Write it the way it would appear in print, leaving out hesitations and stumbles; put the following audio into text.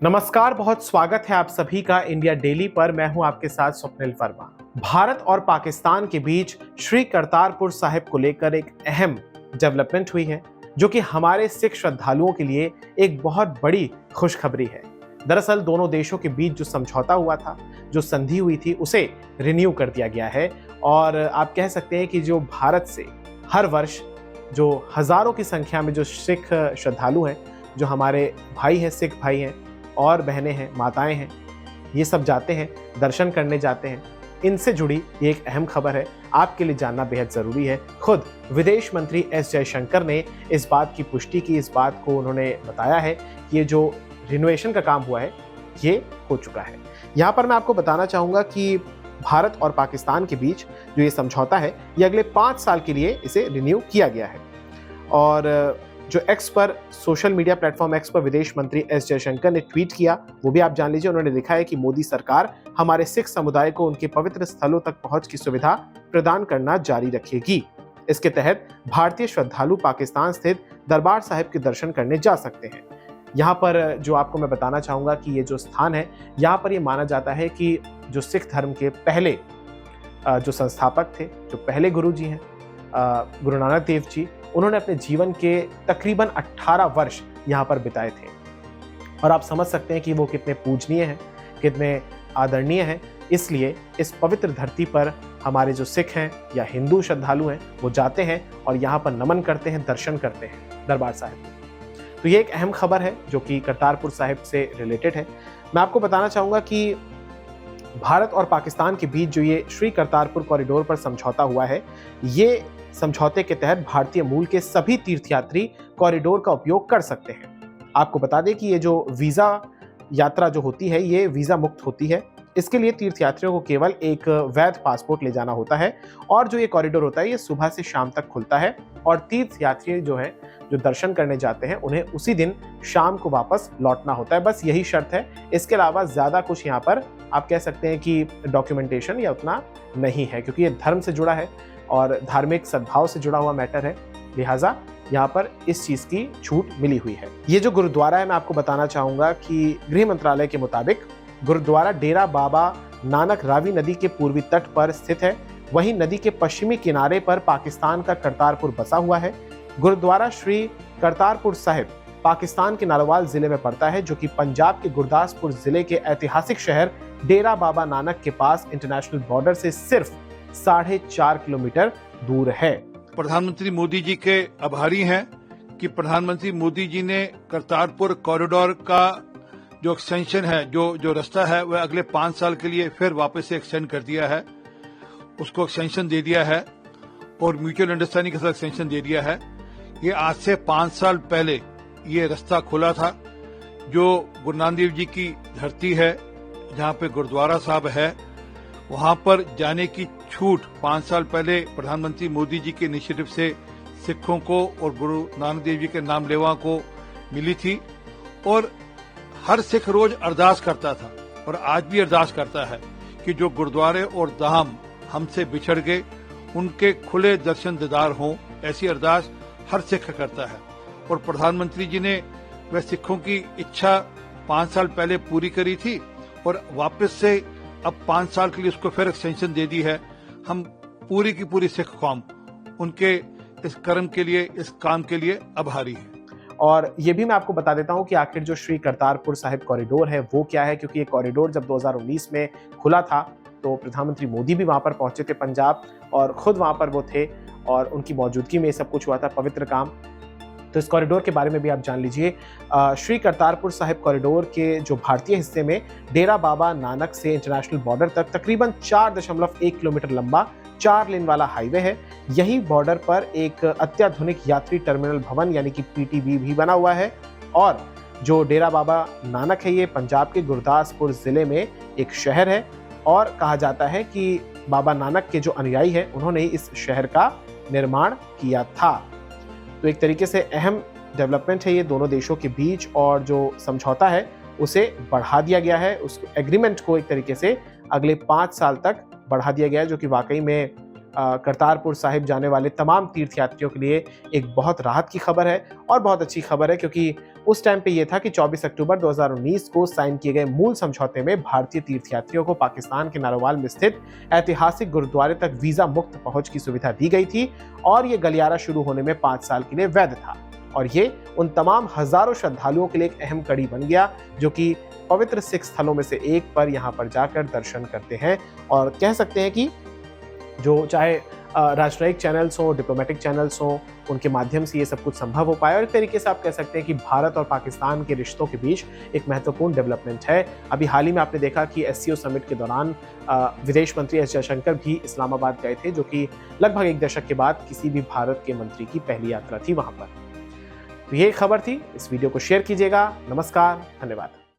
नमस्कार, बहुत स्वागत है आप सभी का इंडिया डेली पर। मैं हूं आपके साथ स्वप्निल वर्मा। भारत और पाकिस्तान के बीच श्री करतारपुर साहिब को लेकर एक अहम डेवलपमेंट हुई है, जो कि हमारे सिख श्रद्धालुओं के लिए एक बहुत बड़ी खुशखबरी है। दरअसल दोनों देशों के बीच जो समझौता हुआ था, जो संधि हुई थी, उसे रिन्यू कर दिया गया है। और आप कह सकते हैं कि जो भारत से हर वर्ष जो हजारों की संख्या में जो सिख श्रद्धालु हैं, जो हमारे भाई हैं, सिख भाई हैं और बहनें हैं, माताएं हैं, ये सब जाते हैं, दर्शन करने जाते हैं। इनसे जुड़ी ये एक अहम खबर है, आपके लिए जानना बेहद ज़रूरी है। खुद विदेश मंत्री एस जयशंकर ने इस बात की पुष्टि की, इस बात को उन्होंने बताया है कि ये जो रिनोवेशन का काम हुआ है, ये हो चुका है। यहाँ पर मैं आपको बताना चाहूँगा कि भारत और पाकिस्तान के बीच जो ये समझौता है, ये अगले 5 साल के लिए इसे रिन्यू किया गया है। और जो एक्स पर, सोशल मीडिया प्लेटफॉर्म एक्स पर विदेश मंत्री एस जयशंकर ने ट्वीट किया, वो भी आप जान लीजिए। उन्होंने लिखा है कि मोदी सरकार हमारे सिख समुदाय को उनके पवित्र स्थलों तक पहुंच की सुविधा प्रदान करना जारी रखेगी। इसके तहत भारतीय श्रद्धालु पाकिस्तान स्थित दरबार साहिब के दर्शन करने जा सकते हैं। यहाँ पर जो आपको मैं बताना चाहूँगा कि ये जो स्थान है, यहाँ पर ये माना जाता है कि जो सिख धर्म के पहले जो संस्थापक थे, जो पहले गुरु जी हैं, गुरु नानक देव जी, उन्होंने अपने जीवन के तकरीबन 18 वर्ष यहाँ पर बिताए थे। और आप समझ सकते हैं कि वो कितने पूजनीय हैं, कितने आदरणीय हैं। इसलिए इस पवित्र धरती पर हमारे जो सिख हैं या हिंदू श्रद्धालु हैं, वो जाते हैं और यहाँ पर नमन करते हैं, दर्शन करते हैं दरबार साहिब। तो ये एक अहम खबर है जो कि करतारपुर साहिब से रिलेटेड है। मैं आपको बताना चाहूँगा कि भारत और पाकिस्तान के बीच जो ये श्री करतारपुर कॉरिडोर पर समझौता हुआ है, ये समझौते के तहत भारतीय मूल के सभी तीर्थयात्री कॉरिडोर का उपयोग कर सकते हैं। आपको बता दें कि ये जो वीज़ा यात्रा जो होती है, ये वीज़ा मुक्त होती है। इसके लिए तीर्थयात्रियों को केवल एक वैध पासपोर्ट ले जाना होता है। और जो ये कॉरिडोर होता है, ये सुबह से शाम तक खुलता है और तीर्थयात्री जो हैं, जो दर्शन करने जाते हैं, उन्हें उसी दिन शाम को वापस लौटना होता है। बस यही शर्त है। इसके अलावा ज़्यादा कुछ यहाँ पर आप कह सकते हैं कि डॉक्यूमेंटेशन या उतना नहीं है, क्योंकि ये धर्म से जुड़ा है और धार्मिक सद्भाव से जुड़ा हुआ मैटर है। लिहाजा यहाँ पर इस चीज़ की छूट मिली हुई है। ये जो गुरुद्वारा है, मैं आपको बताना चाहूँगा कि गृह मंत्रालय के मुताबिक गुरुद्वारा डेरा बाबा नानक रावी नदी के पूर्वी तट पर स्थित है। वहीं नदी के पश्चिमी किनारे पर पाकिस्तान का करतारपुर बसा हुआ है। गुरुद्वारा श्री करतारपुर साहिब पाकिस्तान के नारोवाल जिले में पड़ता है, जो कि पंजाब के गुरदासपुर जिले के ऐतिहासिक शहर डेरा बाबा नानक के पास इंटरनेशनल बॉर्डर से सिर्फ 4.5 किलोमीटर दूर है। प्रधानमंत्री मोदी जी के आभारी हैं कि प्रधानमंत्री मोदी जी ने करतारपुर कॉरिडोर का जो एक्सटेंशन है, जो रास्ता है, वह अगले 5 साल के लिए फिर वापस से एक्सटेंड कर दिया है, उसको एक्सटेंशन दे दिया है और म्यूचुअल अंडरस्टैंडिंग के साथ एक्सटेंशन दे दिया है। ये आज से 5 साल पहले ये रास्ता खुला था। जो गुरु नानक देव जी की धरती है, जहाँ पे गुरुद्वारा साहब है, वहां पर जाने की छूट 5 साल पहले प्रधानमंत्री मोदी जी के इनिशिएटिव से सिखों को और गुरु नानक देव जी के नाम लेवा को मिली थी। और हर सिख रोज अरदास करता था और आज भी अरदास करता है कि जो गुरुद्वारे और धाम हमसे बिछड़ गए, उनके खुले दर्शन दीदार हों। ऐसी अरदास हर सिख करता है और प्रधानमंत्री जी ने वह सिखों की इच्छा 5 साल पहले पूरी करी थी और वापस से अब 5 साल के लिए उसको फिर एक्सटेंशन दे दी है। हम पूरी की पूरी सिख कौम उनके इस कर्म के लिए, इस काम के लिए आभारी है। और ये भी मैं आपको बता देता हूँ कि आखिर जो श्री करतारपुर साहिब कॉरिडोर है, वो क्या है, क्योंकि ये कॉरिडोर जब 2019 में खुला था तो प्रधानमंत्री मोदी भी वहाँ पर पहुंचे थे पंजाब, और खुद वहाँ पर वो थे और उनकी मौजूदगी में ये सब कुछ हुआ था, पवित्र काम। तो इस कॉरिडोर के बारे में भी आप जान लीजिए। श्री करतारपुर साहिब कॉरिडोर के जो भारतीय हिस्से में डेरा बाबा नानक से इंटरनेशनल बॉर्डर तक तकरीबन 4.1 किलोमीटर लंबा 4 लेन वाला हाईवे है। यही बॉर्डर पर एक अत्याधुनिक यात्री टर्मिनल भवन यानी कि पीटीबी भी बना हुआ है। और जो डेरा बाबा नानक है, ये पंजाब के गुरदासपुर जिले में एक शहर है और कहा जाता है कि बाबा नानक के जो अनुयायी हैं, उन्होंने इस शहर का निर्माण किया था। तो एक तरीके से अहम डेवलपमेंट है ये दोनों देशों के बीच, और जो समझौता है उसे बढ़ा दिया गया है। उस एग्रीमेंट को एक तरीके से अगले 5 साल तक बढ़ा दिया गया है, जो कि वाकई में करतारपुर साहिब जाने वाले तमाम तीर्थयात्रियों के लिए एक बहुत राहत की खबर है और बहुत अच्छी खबर है, क्योंकि उस टाइम पे ये था कि 24 अक्टूबर 2019 को साइन किए गए मूल समझौते में भारतीय तीर्थयात्रियों को पाकिस्तान के नारोवाल में स्थित ऐतिहासिक गुरुद्वारे तक वीजा मुक्त पहुंच की सुविधा दी गई थी और ये गलियारा शुरू होने में 5 साल के लिए वैध था। और ये उन तमाम हजारों श्रद्धालुओं के लिए एक अहम कड़ी बन गया जो कि पवित्र सिख स्थलों में से एक पर यहाँ पर जाकर दर्शन करते हैं। और कह सकते हैं कि जो चाहे राष्ट्रीय चैनल्स हो, डिप्लोमेटिक चैनल्स हो, उनके माध्यम से ये सब कुछ संभव हो पाया। और एक तरीके से आप कह सकते हैं कि भारत और पाकिस्तान के रिश्तों के बीच एक महत्वपूर्ण डेवलपमेंट है। अभी हाल ही में आपने देखा कि एससीओ समिट के दौरान विदेश मंत्री एस जयशंकर भी इस्लामाबाद गए थे, जो कि लगभग 1 दशक के बाद किसी भी भारत के मंत्री की पहली यात्रा थी वहां पर। तो ये खबर थी। इस वीडियो को शेयर कीजिएगा। नमस्कार, धन्यवाद।